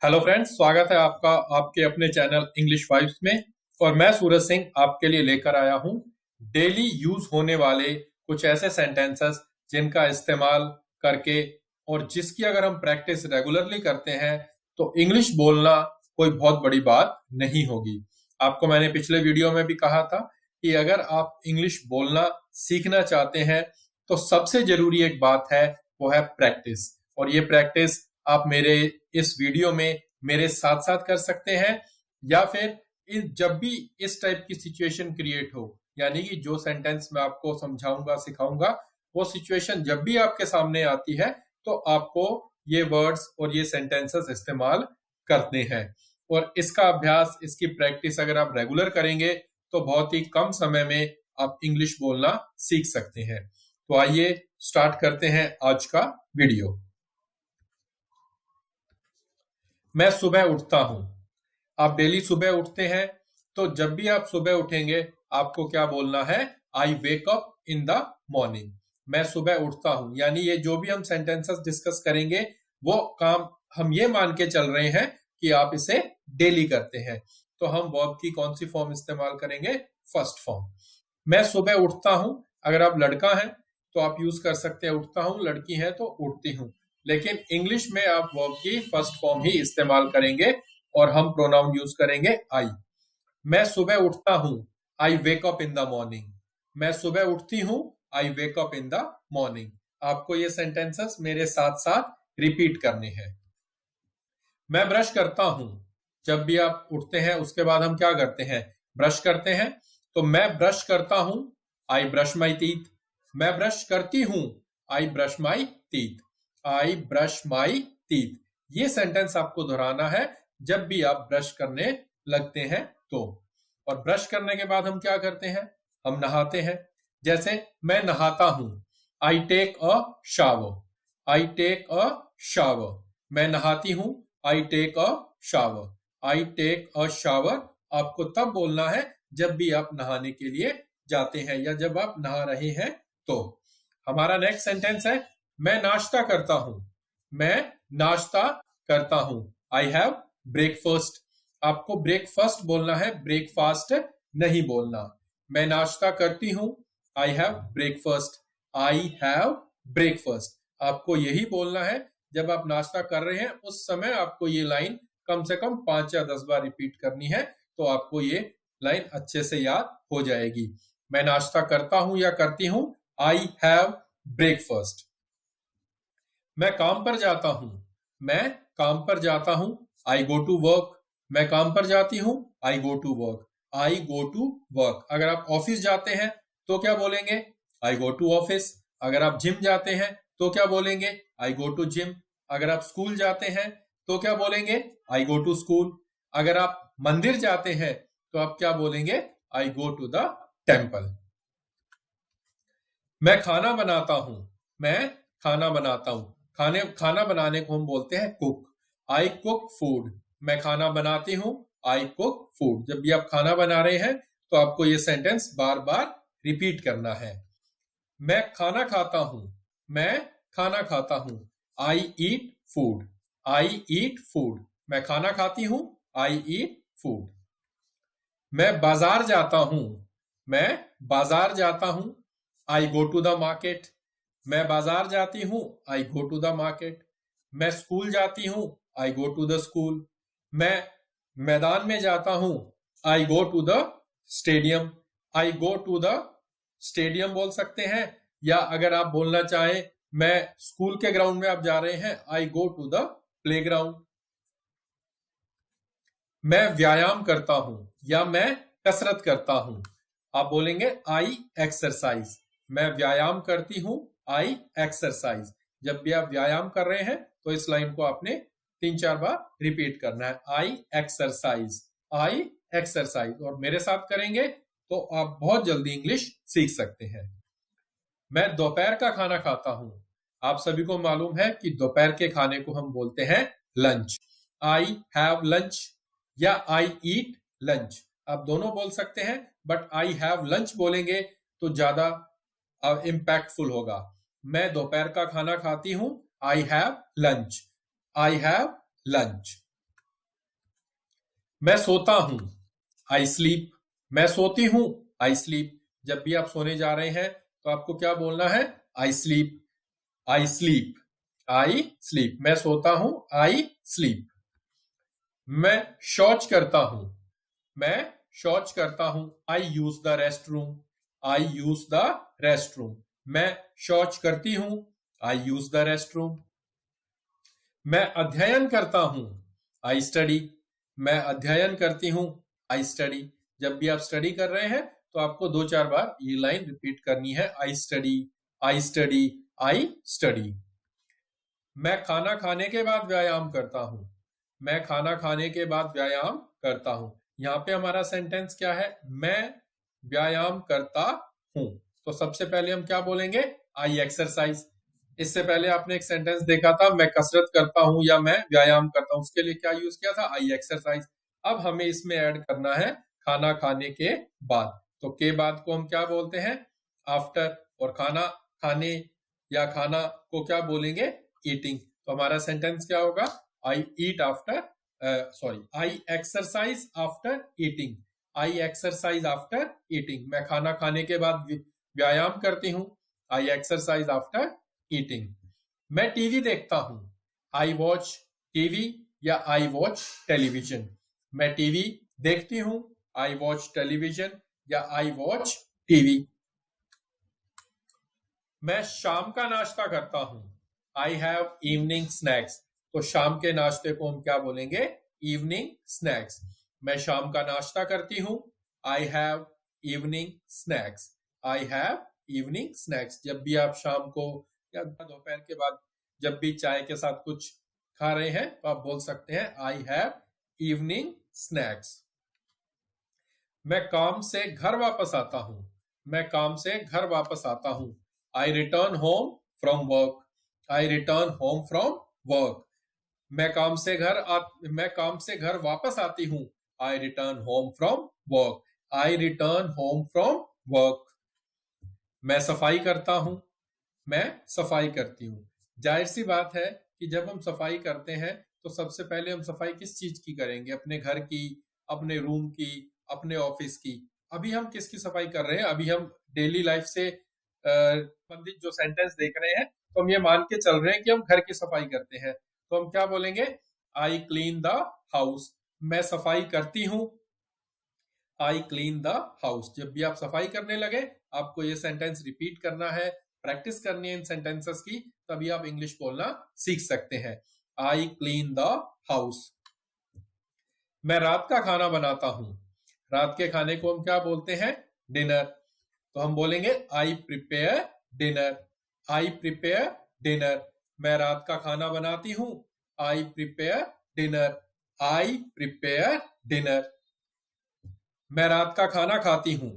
Hello friends, स्वागत है आपका आपके अपने चैनल इंग्लिश वाइब्स में। और मैं सूरज सिंह आपके लिए लेकर आया हूं डेली यूज होने वाले कुछ ऐसे सेंटेंसेस जिनका इस्तेमाल करके और जिसकी अगर हम प्रैक्टिस रेगुलरली करते हैं तो इंग्लिश बोलना कोई बहुत बड़ी बात नहीं होगी। आपको मैंने पिछले वीडियो में भी कहा था कि अगर आप इंग्लिश बोलना सीखना चाहते हैं तो सबसे जरूरी एक बात है, वो है प्रैक्टिस। और ये प्रैक्टिस आप मेरे इस वीडियो में मेरे साथ साथ कर सकते हैं, या फिर जब भी इस टाइप की सिचुएशन क्रिएट हो, यानी कि जो सेंटेंस मैं आपको समझाऊंगा सिखाऊंगा, वो सिचुएशन जब भी आपके सामने आती है तो आपको ये वर्ड्स और ये सेंटेंसेस इस्तेमाल करते हैं। और इसका अभ्यास, इसकी प्रैक्टिस अगर आप रेगुलर करेंगे तो बहुत ही कम समय में आप इंग्लिश बोलना सीख सकते हैं। तो आइए स्टार्ट करते हैं आज का वीडियो। मैं सुबह उठता हूं। आप डेली सुबह उठते हैं, तो जब भी आप सुबह उठेंगे आपको क्या बोलना है? I wake up in the morning. मैं सुबह उठता हूं, यानी ये जो भी हम सेंटेंसेस डिस्कस करेंगे वो काम हम ये मान के चल रहे हैं कि आप इसे डेली करते हैं। तो हम वर्ब की कौन सी फॉर्म इस्तेमाल करेंगे? First form. मैं सुबह उठता हूं, अगर आप लड़का हैं तो आप यूज कर सकते हैं उठता हूं, लड़की है तो उठती हूं। लेकिन इंग्लिश में आप वर्ब की फर्स्ट फॉर्म ही इस्तेमाल करेंगे और हम प्रोनाउन यूज करेंगे आई। मैं सुबह उठता हूं, I wake up in the morning. मैं सुबह उठती हूं, I wake up in the morning. आपको ये सेंटेंसेस मेरे साथ साथ रिपीट करने हैं। मैं ब्रश करता हूं। जब भी आप उठते हैं उसके बाद हम क्या करते हैं? ब्रश करते हैं। तो मैं ब्रश करता हूं, आई ब्रश माई टीथ। मैं ब्रश करती हूं, I brush my teeth. I brush my teeth. ये सेंटेंस आपको दोहराना है जब भी आप ब्रश करने लगते हैं तो। और ब्रश करने के बाद हम क्या करते हैं? हम नहाते हैं। जैसे मैं नहाता हूं, I take a shower. I take a shower. मैं नहाती हूं, I take a shower. I take a shower आपको तब बोलना है जब भी आप नहाने के लिए जाते हैं या जब आप नहा रहे हैं तो। हमारा नेक्स्ट सेंटेंस है, मैं नाश्ता करता हूं। मैं नाश्ता करता हूं, आई हैव ब्रेकफास्ट। आपको ब्रेकफास्ट बोलना है, ब्रेकफास्ट नहीं बोलना। मैं नाश्ता करती हूं, I have breakfast. I have breakfast आपको यही बोलना है जब आप नाश्ता कर रहे हैं। उस समय आपको ये लाइन कम से कम 5 या 10 बार रिपीट करनी है, तो आपको ये लाइन अच्छे से याद हो जाएगी। मैं नाश्ता करता हूं या करती हूं, आई हैव ब्रेकफास्ट। मैं काम पर जाता हूं। मैं काम पर जाता हूं, आई गो टू वर्क। मैं काम पर जाती हूं, I go to work. I go to work. अगर आप ऑफिस जाते हैं तो क्या बोलेंगे? I go to office. अगर आप जिम जाते हैं तो क्या बोलेंगे? I go to gym. अगर आप स्कूल जाते हैं तो क्या बोलेंगे? I go to school. अगर आप मंदिर जाते हैं तो आप क्या बोलेंगे? I go to the temple. मैं खाना बनाता हूं। मैं खाना बनाता हूं। खाना बनाने को हम बोलते हैं कुक। I cook food. मैं खाना बनाती हूं, आई कुक फूड। जब भी आप खाना बना रहे हैं तो आपको ये सेंटेंस बार बार रिपीट करना है। मैं खाना खाता हूं। मैं खाना खाता हूं, आई ईट फूड। आई ईट फूड। मैं खाना खाती हूं, आई ईट फूड। मैं बाजार जाता हूं। मैं बाजार जाता हूं, I go to the market. मैं बाजार जाती हूं, I go to the market. मैं स्कूल जाती हूं, I go to the school. मैं मैदान में जाता हूं, I go to the stadium. I go to the stadium बोल सकते हैं, या अगर आप बोलना चाहें मैं स्कूल के ग्राउंड में आप जा रहे हैं, आई गो टू द प्लेग्राउंड। मैं व्यायाम करता हूं या मैं कसरत करता हूं, आप बोलेंगे आई एक्सरसाइज। मैं व्यायाम करती हूं, आई एक्सरसाइज। जब भी आप व्यायाम कर रहे हैं तो इस लाइन को आपने 3-4 बार रिपीट करना है, आई एक्सरसाइज। आई एक्सरसाइज। और मेरे साथ करेंगे तो आप बहुत जल्दी इंग्लिश सीख सकते हैं। मैं दोपहर का खाना खाता हूं। आप सभी को मालूम है कि दोपहर के खाने को हम बोलते हैं लंच। आई हैव लंच या आई ईट लंच, आप दोनों बोल सकते हैं, बट आई हैव लंच बोलेंगे तो ज्यादा इम्पैक्टफुल होगा। मैं दोपहर का खाना खाती हूं, I have lunch. I have lunch. मैं सोता हूं, आई स्लीप। मैं सोती हूं, आई स्लीप। जब भी आप सोने जा रहे हैं तो आपको क्या बोलना है? I sleep, I sleep, I sleep. मैं सोता हूं, आई स्लीप। मैं शौच करता हूं, मैं शौच करता हूं, I use the rest room, I use the rest room. मैं शौच करती हूं, I use the rest room. मैं अध्ययन करता हूं, आई स्टडी। मैं अध्ययन करती हूं, आई स्टडी। जब भी आप स्टडी कर रहे हैं तो आपको 2-4 बार ये लाइन रिपीट करनी है, I study, I study, I study. मैं खाना खाने के बाद व्यायाम करता हूं, मैं खाना खाने के बाद व्यायाम करता हूं। यहां पे हमारा सेंटेंस क्या है? मैं व्यायाम करता हूं। तो सबसे पहले हम क्या बोलेंगे? आई एक्सरसाइज। इससे पहले आपने एक सेंटेंस देखा था, मैं कसरत करता हूं या मैं व्यायाम करता हूं, उसके लिए क्या यूज किया था? आई एक्सरसाइज। अब हमें इसमें ऐड करना है खाना खाने के बाद। तो के बाद को हम क्या बोलते हैं? आफ्टर। और खाना खाने या खाना को क्या बोलेंगे? ईटिंग। तो हमारा सेंटेंस क्या होगा? आई ईट आफ्टर, सॉरी, आई एक्सरसाइज आफ्टर ईटिंग, आई एक्सरसाइज आफ्टर ईटिंग। मैं खाना खाने के बाद व्यायाम करती हूँ, आई एक्सरसाइज आफ्टर ईटिंग। मैं टीवी देखता हूं, आई वॉच टीवी या आई वॉच टेलीविजन। मैं टीवी देखती हूं, आई वॉच टेलीविजन या आई वॉच टीवी। मैं शाम का नाश्ता करता हूं, आई हैव इवनिंग स्नैक्स। तो शाम के नाश्ते को हम क्या बोलेंगे? Evening snacks. मैं शाम का नाश्ता करती हूं, I have evening snacks, I have evening snacks. जब भी आप शाम को या दोपहर के बाद जब भी चाय के साथ कुछ खा रहे हैं तो आप बोल सकते हैं आई हैव इवनिंग स्नैक्स। मैं काम से घर वापस आता हूं, मैं काम से घर वापस आता हूं, I return home from work, I return home from work. मैं काम से घर वापस आती हूं, I return home from work, I return home from work. मैं सफाई करता हूं, मैं सफाई करती हूँ। जाहिर सी बात है कि जब हम सफाई करते हैं तो सबसे पहले हम सफाई किस चीज की करेंगे? अपने घर की, अपने रूम की, अपने ऑफिस की। अभी हम किसकी सफाई कर रहे हैं? अभी हम डेली लाइफ से संबंधित जो सेंटेंस देख रहे हैं तो हम ये मान के चल रहे हैं कि हम घर की सफाई करते हैं। तो हम क्या बोलेंगे? I clean the house. मैं सफाई करती हूँ, आई क्लीन द हाउस। जब भी आप सफाई करने लगे आपको ये सेंटेंस रिपीट करना है, प्रैक्टिस करनी है इन सेंटेंसेस की, तभी आप इंग्लिश बोलना सीख सकते हैं। I clean the house. मैं रात का खाना बनाता हूं, रात के खाने को हम क्या बोलते हैं? डिनर। तो हम बोलेंगे I prepare dinner, I prepare dinner. मैं रात का खाना बनाती हूं, I prepare dinner, I prepare dinner. मैं रात का खाना खाती हूं,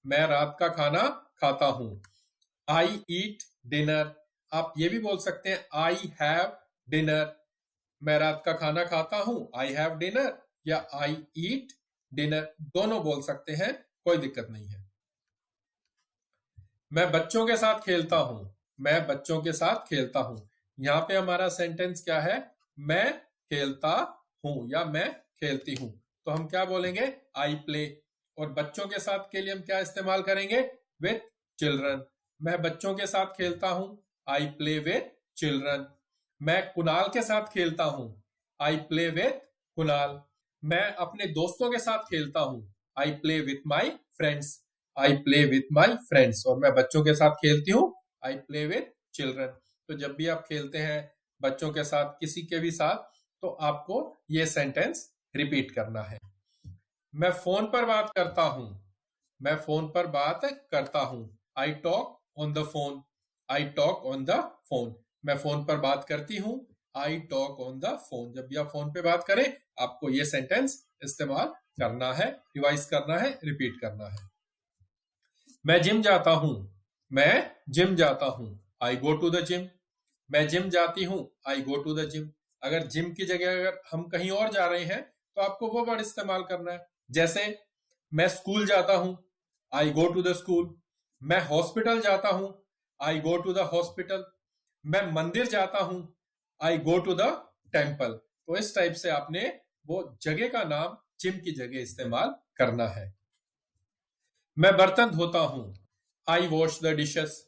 मैं रात का खाना खाता हूं, आई ईट डिनर। आप ये भी बोल सकते हैं आई हैव डिनर। मैं रात का खाना खाता हूं, आई हैव डिनर या आई ईट डिनर, दोनों बोल सकते हैं, कोई दिक्कत नहीं है। मैं बच्चों के साथ खेलता हूं, मैं बच्चों के साथ खेलता हूं। यहां पे हमारा सेंटेंस क्या है? मैं खेलता हूं या मैं खेलती हूं। तो हम क्या बोलेंगे? I play. और बच्चों के साथ के लिए हम क्या इस्तेमाल करेंगे? With children. मैं बच्चों के साथ खेलता हूं, आई प्ले विथ चिल्ड्रन। मैं कुणाल के साथ खेलता हूं, आई प्ले विथ कुणाल। मैं अपने दोस्तों के साथ खेलता हूं, I play with my friends, I play with my friends. और मैं बच्चों के साथ खेलती हूँ, आई प्ले विथ चिल्ड्रन। तो जब भी आप खेलते हैं बच्चों के साथ, किसी के भी साथ, तो आपको ये सेंटेंस रिपीट करना है। मैं फोन पर बात करता हूं, मैं फोन पर बात करता हूं, I talk on the phone, I talk on the phone. मैं फोन पर बात करती हूं, I talk on the phone. जब भी आप फोन पे बात करें आपको ये सेंटेंस इस्तेमाल करना है, रिवाइज करना है, रिपीट करना है। मैं जिम जाता हूं, मैं जिम जाता हूं, I go to the gym. मैं जिम जाती हूं, I go to the gym. अगर जिम की जगह अगर हम कहीं और जा रहे हैं तो आपको वो वर्ड इस्तेमाल करना है। जैसे मैं स्कूल जाता हूं, I go to the school. मैं हॉस्पिटल जाता हूं, I go to the hospital. मैं मंदिर जाता हूं, I go to the temple. तो इस टाइप से आपने वो जगह का नाम जिम की जगह इस्तेमाल करना है। मैं बर्तन धोता हूं, आई वॉश द डिशेस।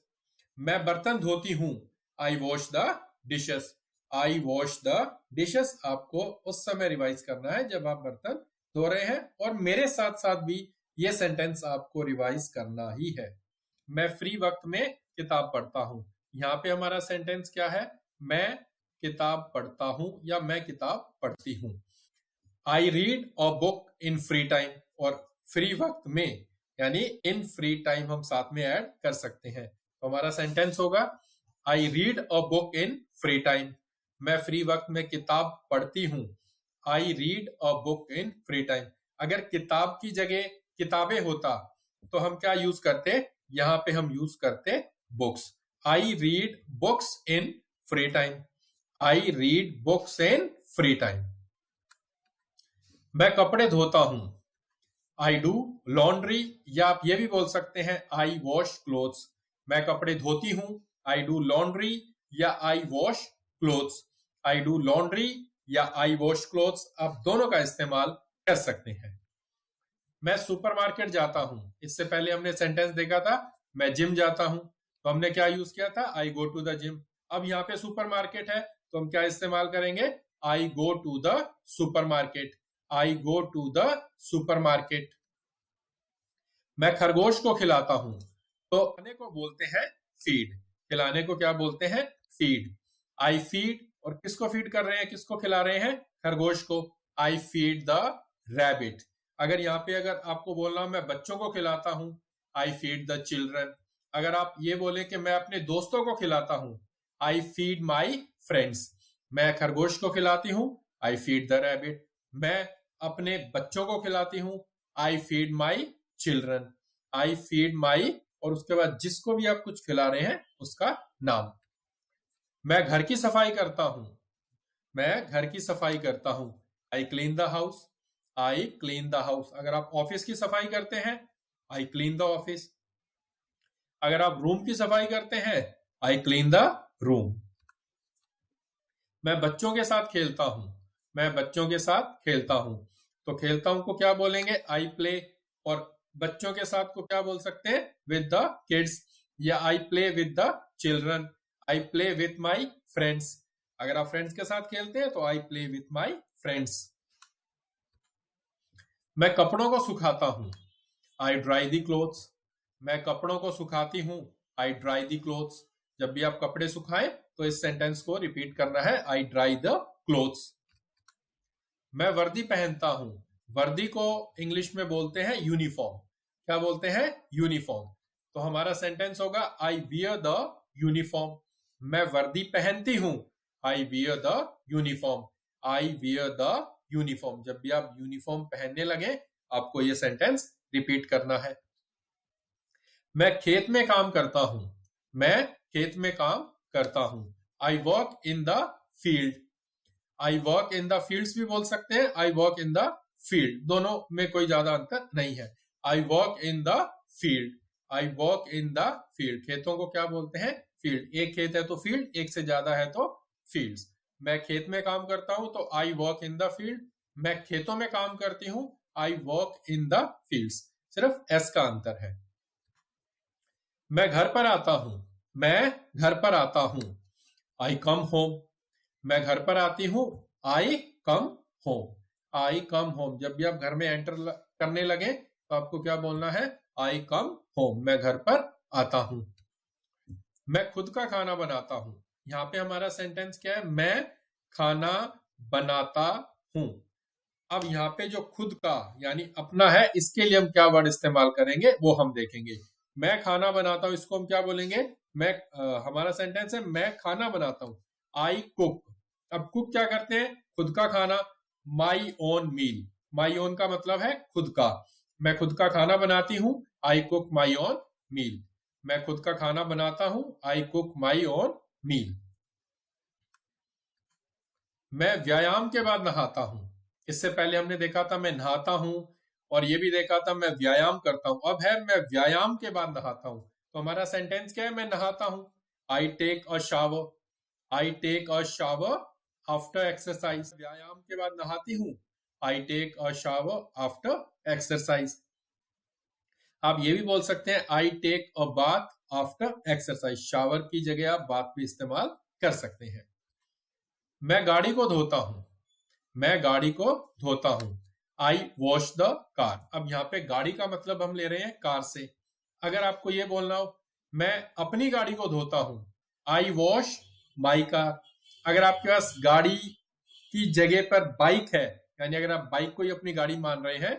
मैं बर्तन धोती हूं, I wash the dishes. I wash the dishes आपको उस समय रिवाइज करना है जब आप बर्तन धो रहे हैं, और मेरे साथ साथ भी ये सेंटेंस आपको रिवाइज करना ही है। मैं फ्री वक्त में किताब पढ़ता हूं। यहाँ पे हमारा सेंटेंस क्या है? मैं किताब पढ़ता हूं या मैं किताब पढ़ती हूं। I read a book in free time, और फ्री वक्त में यानी इन फ्री टाइम हम साथ में ऐड कर सकते हैं। तो हमारा सेंटेंस होगा I read a book in free time. मैं फ्री वक्त में किताब पढ़ती हूं। I read a book in free time. अगर किताब की जगह किताबें होता तो हम क्या यूज करते? यहां पे हम यूज करते books. I read books in free time. I read books in free time. मैं कपड़े धोता हूं, आई डू लॉन्ड्री, या आप ये भी बोल सकते हैं आई वॉश क्लोथ्स। मैं कपड़े धोती हूं, आई डू लॉन्ड्री या I wash clothes. I do laundry या आई वॉश क्लोथ्स, आप दोनों का इस्तेमाल कर सकते हैं। मैं सुपरमार्केट जाता हूं, इससे पहले हमने सेंटेंस देखा था मैं जिम जाता हूं, तो हमने क्या यूज किया था? आई गो टू द जिम। अब यहाँ पे सुपरमार्केट है तो हम क्या इस्तेमाल करेंगे? I go to the supermarket. I go to the supermarket. मैं खरगोश को खिलाता हूं, तो खाने को बोलते हैं फीड। खिलाने को क्या बोलते हैं? फीड। आई फीड, और किसको फीड कर रहे हैं, किसको खिला रहे हैं? खरगोश को। I feed the rabbit. अगर यहाँ पे अगर आपको बोलना मैं बच्चों को खिलाता हूं, आई फीड द चिल्ड्रन। अगर आप ये बोले कि मैं अपने दोस्तों को खिलाता हूं, आई फीड माई फ्रेंड्स। मैं खरगोश को खिलाती हूं, आई फीड द रैबिट। मैं अपने बच्चों को खिलाती हूं, I feed my children. I feed my, और उसके बाद जिसको भी आप कुछ खिला रहे हैं उसका नाम। मैं घर की सफाई करता हूं, मैं घर की सफाई करता हूं, I clean the house. I clean the house. अगर आप ऑफिस की सफाई करते हैं, आई क्लीन द ऑफिस। अगर आप रूम की सफाई करते हैं, आई क्लीन द रूम। मैं बच्चों के साथ खेलता हूं, मैं बच्चों के साथ खेलता हूं, तो खेलता हूं को क्या बोलेंगे? I play. और बच्चों के साथ को क्या बोल सकते हैं? विद द किड्स, या I play with the children. I play with my friends. अगर आप फ्रेंड्स के साथ खेलते हैं तो I play with my friends. मैं कपड़ों को सुखाता हूं, आई ड्राई दी क्लोथ्स। मैं कपड़ों को सुखाती हूं, आई ड्राई दी क्लोथ्स। जब भी आप कपड़े सुखाएं तो इस सेंटेंस को रिपीट करना है, आई ड्राई द क्लोथ्स। मैं वर्दी पहनता हूं, वर्दी को इंग्लिश में बोलते हैं यूनिफॉर्म। क्या बोलते हैं? यूनिफॉर्म। तो हमारा सेंटेंस होगा आई वियर द यूनिफॉर्म। मैं वर्दी पहनती हूं, I wear the uniform. I wear the uniform. जब भी आप यूनिफॉर्म पहनने लगे आपको यह सेंटेंस रिपीट करना है। मैं खेत में काम करता हूं, मैं खेत में काम करता हूं, I work in the field. I work in the fields भी बोल सकते हैं, I work in the field, दोनों में कोई ज्यादा अंतर नहीं है। I work in the field. I work in the field. खेतों को क्या बोलते हैं? फील्ड। एक खेत है तो फील्ड, एक से ज्यादा है तो फील्ड्स। मैं खेत में काम करता हूं तो I work in the field. मैं खेतों में काम करती हूं, I work in the fields. सिर्फ एस का अंतर है। मैं घर पर आता हूं, मैं घर पर आता हूं, आई कम होम। मैं घर पर आती हूं, आई कम होम। आई कम होम। जब भी आप घर में एंटर करने लगे तो आपको क्या बोलना है? आई कम होम। मैं घर पर आता हूं। मैं खुद का खाना बनाता हूं। यहाँ पे हमारा सेंटेंस क्या है? मैं खाना बनाता हूं। अब यहाँ पे जो खुद का यानी अपना है, इसके लिए हम क्या वर्ड इस्तेमाल करेंगे वो हम देखेंगे। मैं खाना बनाता हूं, इसको हम क्या बोलेंगे? हमारा सेंटेंस है मैं खाना बनाता हूं, आई कुक। अब कुक क्या करते हैं? खुद का खाना, my own meal. My own का मतलब है खुद का। मैं खुद का खाना बनाती हूं, आई कुक माई ओन मील। मैं खुद का खाना बनाता हूं, आई कुक माई ओन मील। मैं व्यायाम के बाद नहाता हूं। इससे पहले हमने देखा था मैं नहाता हूं, और ये भी देखा था मैं व्यायाम करता हूं। अब है मैं व्यायाम के बाद नहाता हूं। तो हमारा सेंटेंस क्या है? मैं नहाता हूं, I take a shower. I take a shower after exercise. व्यायाम के बाद नहाती हूं, I take a shower after exercise. आप ये भी बोल सकते हैं I take a bath after exercise. Shower की जगह आप बाथ भी इस्तेमाल कर सकते हैं। मैं गाड़ी को धोता हूं, मैं गाड़ी को धोता हूं। I wash the car. अब यहाँ पे गाड़ी का मतलब हम ले रहे हैं कार से। अगर आपको ये बोलना हो मैं अपनी गाड़ी को धोता हूं, आई वॉश माई कार। अगर आपके पास गाड़ी की जगह पर बाइक है, यानी अगर आप बाइक को ही अपनी गाड़ी मान रहे हैं,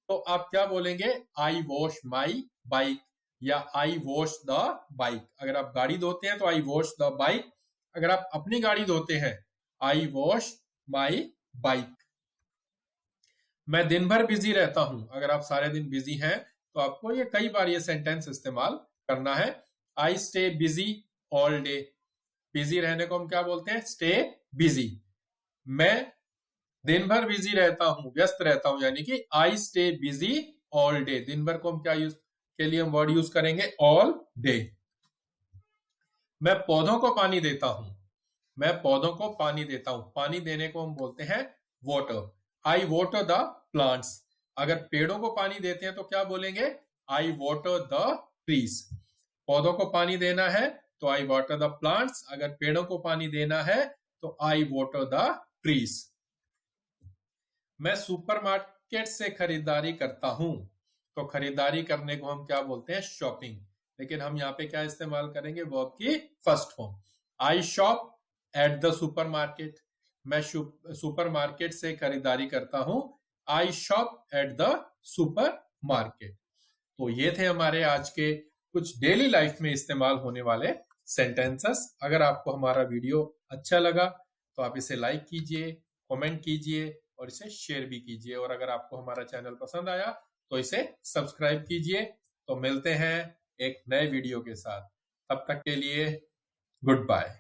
तो आप क्या बोलेंगे, आई वॉश माई बाइक या आई वॉश द बाइक। अगर आप गाड़ी धोते हैं तो आई वॉश द बाइक। अगर आप अपनी गाड़ी धोते हैं, आई वॉश माई बाइक। मैं दिन भर बिजी रहता हूं। अगर आप सारे दिन बिजी हैं तो आपको ये कई बार ये सेंटेंस इस्तेमाल करना है। I stay busy all day. Busy रहने को हम क्या बोलते हैं, स्टे बिजी। मैं दिन भर बिजी रहता हूं, व्यस्त रहता हूं, यानी कि I stay busy all day. दिन भर को हम क्या यूज के लिए हम वर्ड यूज करेंगे, ऑल डे। मैं पौधों को पानी देता हूं, मैं पौधों को पानी देता हूं। पानी देने को हम बोलते हैं water. I water the plants. अगर पेड़ों को पानी देते हैं तो क्या बोलेंगे, आई वाटर द ट्रीज। पौधों को पानी देना है तो आई वाटर द प्लांट्स। अगर पेड़ों को पानी देना है तो आई वाटर द ट्रीज। मैं सुपरमार्केट से खरीदारी करता हूं। तो खरीदारी करने को हम क्या बोलते हैं, शॉपिंग। लेकिन हम यहाँ पे क्या इस्तेमाल करेंगे, वर्ब की first form. I shop at the supermarket. मैं सुपरमार्केट से खरीदारी करता हूं, आई शॉप एट द सुपरमार्केट। तो ये थे हमारे आज के कुछ डेली लाइफ में इस्तेमाल होने वाले सेंटेंसेस। अगर आपको हमारा वीडियो अच्छा लगा तो आप इसे लाइक कीजिए, कमेंट कीजिए और इसे शेयर भी कीजिए। और अगर आपको हमारा चैनल पसंद आया तो इसे सब्सक्राइब कीजिए। तो मिलते हैं एक नए वीडियो के साथ, तब तक के लिए गुड बाय।